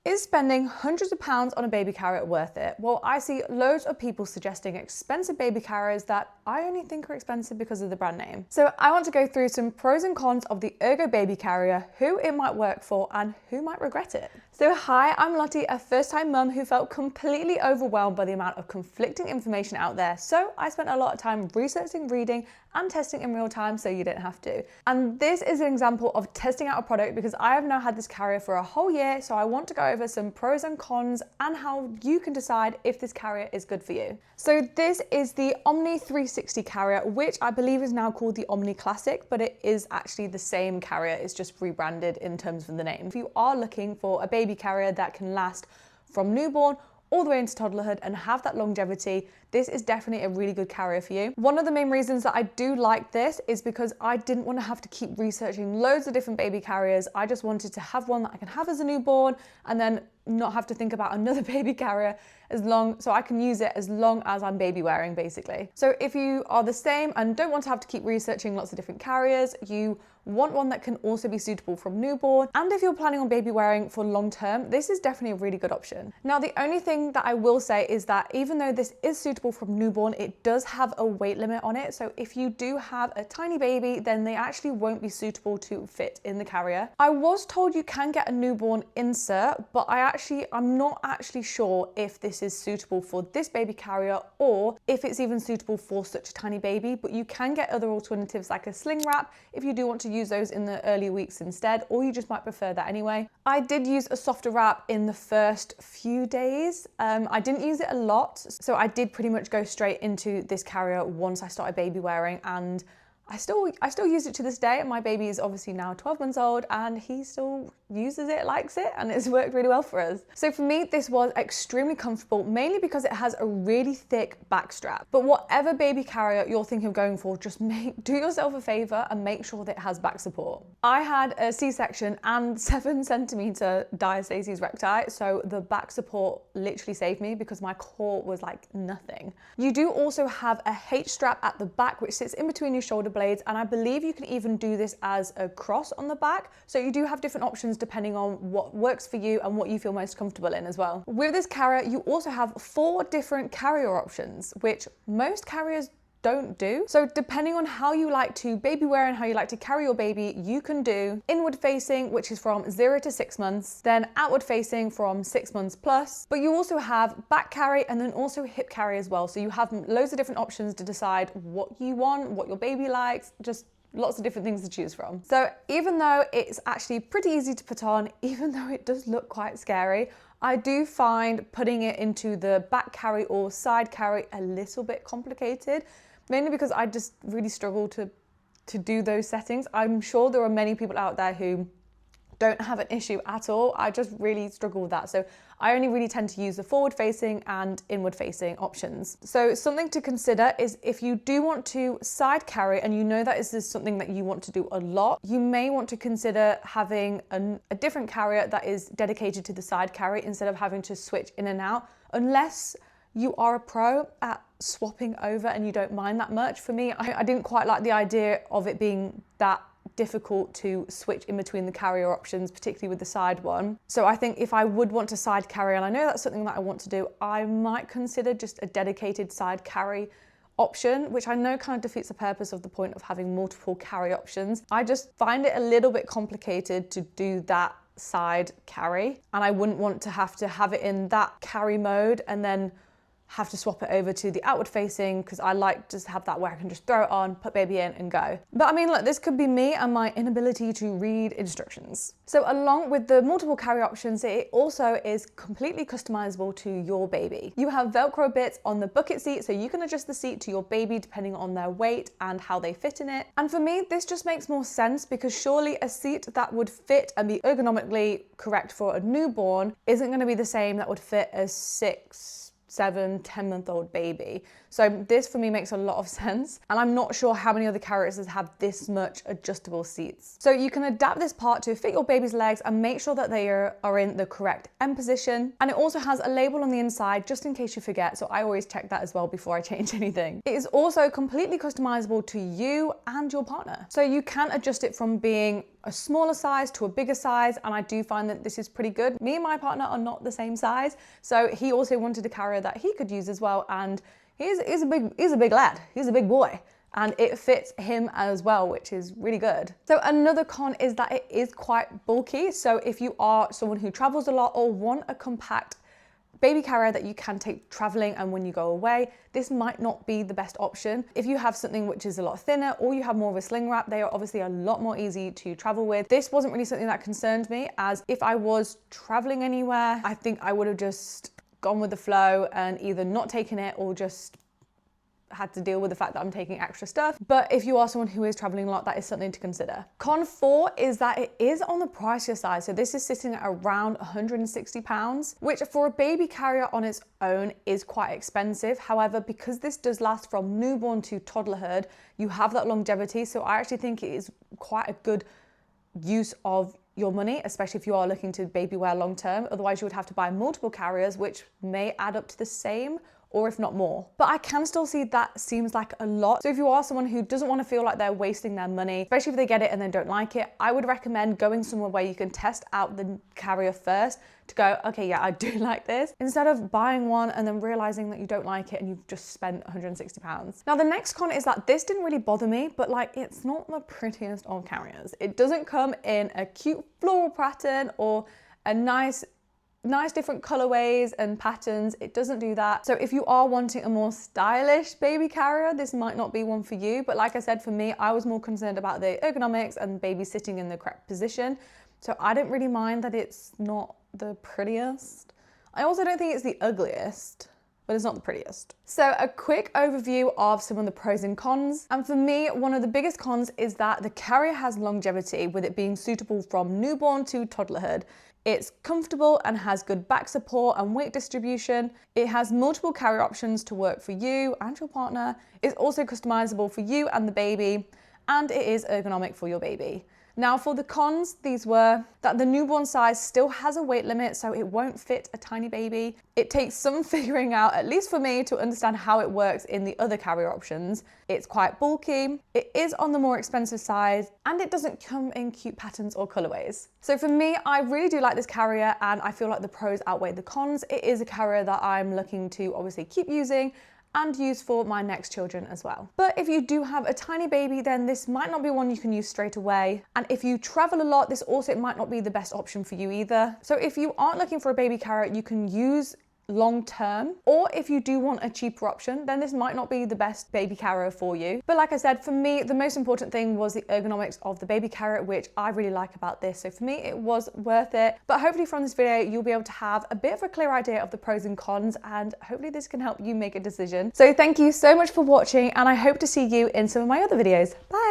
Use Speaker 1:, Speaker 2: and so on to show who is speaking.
Speaker 1: Is spending hundreds of pounds on a baby carrier worth it? Well, I see loads of people suggesting expensive baby carriers that I only think are expensive because of the brand name. So I want to go through some pros and cons of the Ergobaby carrier, who it might work for and who might regret it. So hi, I'm Lottie, a first-time mum who felt completely overwhelmed by the amount of conflicting information out there. So I spent a lot of time researching, reading and testing in real time so you don't have to. And this is an example of testing out a product because I have now had this carrier for a whole year, so I want to go over some pros and cons and how you can decide if this carrier is good for you. So this is the Omni 360 carrier, which I believe is now called the Omni Classic, but it is actually the same carrier, it's just rebranded in terms of the name. If you are looking for a baby carrier that can last from newborn all the way into toddlerhood and have that longevity, this is definitely a really good carrier for you. One of the main reasons that I do like this is because I didn't want to have to keep researching loads of different baby carriers. I just wanted to have one that I can have as a newborn and then not have to think about another baby carrier so I can use it as long as I'm baby wearing, basically. So if you are the same and don't want to have to keep researching lots of different carriers, you want one that can also be suitable from newborn, and if you're planning on baby wearing for long term, this is definitely a really good option. Now, the only thing that I will say is that even though this is suitable from newborn, it does have a weight limit on it. So if you do have a tiny baby, then they actually won't be suitable to fit in the carrier. I was told you can get a newborn insert, but I'm not actually sure if this is suitable for this baby carrier or if it's even suitable for such a tiny baby, but you can get other alternatives like a sling wrap if you do want to use those in the early weeks instead, or you just might prefer that anyway. I did use a softer wrap in the first few days. I didn't use it a lot, so I did pretty much go straight into this carrier once I started baby wearing, and I still use it to this day. My baby is obviously now 12 months old and he still uses it, likes it, and it's worked really well for us. So for me, this was extremely comfortable, mainly because it has a really thick back strap. But whatever baby carrier you're thinking of going for, just do yourself a favor and make sure that it has back support. I had a C-section and 7 centimeter diastasis recti, so the back support literally saved me because my core was like nothing. You do also have a H strap at the back, which sits in between your shoulder blades, and I believe you can even do this as a cross on the back. So you do have different options depending on what works for you and what you feel most comfortable in as well. With this carrier, you also have 4 different carrier options, which most carriers don't do. So depending on how you like to baby wear and how you like to carry your baby, you can do inward facing, which is from 0 to 6 months, then outward facing from 6 months plus, but you also have back carry and then also hip carry as well. So you have loads of different options to decide what you want, what your baby likes, just lots of different things to choose from. So even though it's actually pretty easy to put on, even though it does look quite scary, I do find putting it into the back carry or side carry a little bit complicated, mainly because I just really struggle to do those settings. I'm sure there are many people out there who don't have an issue at all. I just really struggle with that. So I only really tend to use the forward facing and inward facing options. So something to consider is if you do want to side carry and you know that this is something that you want to do a lot, you may want to consider having a different carrier that is dedicated to the side carry instead of having to switch in and out, unless you are a pro at swapping over and you don't mind that much. For me, I didn't quite like the idea of it being that difficult to switch in between the carrier options, particularly with the side one. So I think if I would want to side carry, and I know that's something that I want to do, I might consider just a dedicated side carry option, which I know kind of defeats the purpose of the point of having multiple carry options. I just find it a little bit complicated to do that side carry, and I wouldn't want to have it in that carry mode and then have to swap it over to the outward facing, because I like to have that where I can just throw it on, put baby in and go. But I mean, look, this could be me and my inability to read instructions. So along with the multiple carry options, it also is completely customizable to your baby. You have Velcro bits on the bucket seat, so you can adjust the seat to your baby depending on their weight and how they fit in it. And for me, this just makes more sense because surely a seat that would fit and be ergonomically correct for a newborn isn't going to be the same that would fit a 6, 7, 10-month-old baby. So this for me makes a lot of sense, and I'm not sure how many other carriers have this much adjustable seats. So you can adapt this part to fit your baby's legs and make sure that they are in the correct end position. And it also has a label on the inside just in case you forget, so I always check that as well before I change anything. It is also completely customizable to you and your partner. So you can adjust it from being a smaller size to a bigger size, and I do find that this is pretty good. Me and my partner are not the same size, so he also wanted a carrier that he could use as well, and he's a big lad, he's a big boy. And it fits him as well, which is really good. So another con is that it is quite bulky. So if you are someone who travels a lot or want a compact baby carrier that you can take traveling and when you go away, this might not be the best option. If you have something which is a lot thinner or you have more of a sling wrap, they are obviously a lot more easy to travel with. This wasn't really something that concerned me, as if I was traveling anywhere, I think I would have just gone with the flow and either not taken it or just had to deal with the fact that I'm taking extra stuff. But if you are someone who is traveling a lot, that is something to consider. Con 4 is that it is on the pricier side. So this is sitting at around £160, which for a baby carrier on its own is quite expensive. However, because this does last from newborn to toddlerhood, you have that longevity. So I actually think it is quite a good use of your money, especially if you are looking to baby wear long term. Otherwise, you would have to buy multiple carriers, which may add up to the same, or if not more. But I can still see that seems like a lot. So if you are someone who doesn't want to feel like they're wasting their money, especially if they get it and then don't like it, I would recommend going somewhere where you can test out the carrier first to go, okay, yeah, I do like this, instead of buying one and then realizing that you don't like it and you've just spent £160. Now, the next con is that this didn't really bother me, but like, it's not the prettiest of carriers. It doesn't come in a cute floral pattern or a nice different colorways and patterns. It doesn't do that. So if you are wanting a more stylish baby carrier, this might not be one for you. But like I said, for me, I was more concerned about the ergonomics and baby sitting in the correct position. So I don't really mind that it's not the prettiest. I also don't think it's the ugliest, but it's not the prettiest. So a quick overview of some of the pros and cons. And for me, one of the biggest cons is that the carrier has longevity, with it being suitable from newborn to toddlerhood. It's comfortable and has good back support and weight distribution. It has multiple carrier options to work for you and your partner. It's also customizable for you and the baby, and it is ergonomic for your baby. Now, for the cons, these were that the newborn size still has a weight limit, so it won't fit a tiny baby. It takes some figuring out, at least for me, to understand how it works in the other carrier options. It's quite bulky, it is on the more expensive side, and it doesn't come in cute patterns or colorways. So for me, I really do like this carrier, and I feel like the pros outweigh the cons. It is a carrier that I'm looking to obviously keep using and use for my next children as well. But if you do have a tiny baby, then this might not be one you can use straight away. And if you travel a lot, this also might not be the best option for you either. So if you aren't looking for a baby carrier you can use long term, or if you do want a cheaper option, then this might not be the best baby carrier for you. But like I said, for me, the most important thing was the ergonomics of the baby carrier, which I really like about this. So for me, it was worth it. But hopefully from this video, you'll be able to have a bit of a clear idea of the pros and cons, and hopefully this can help you make a decision. So thank you so much for watching, and I hope to see you in some of my other videos. Bye.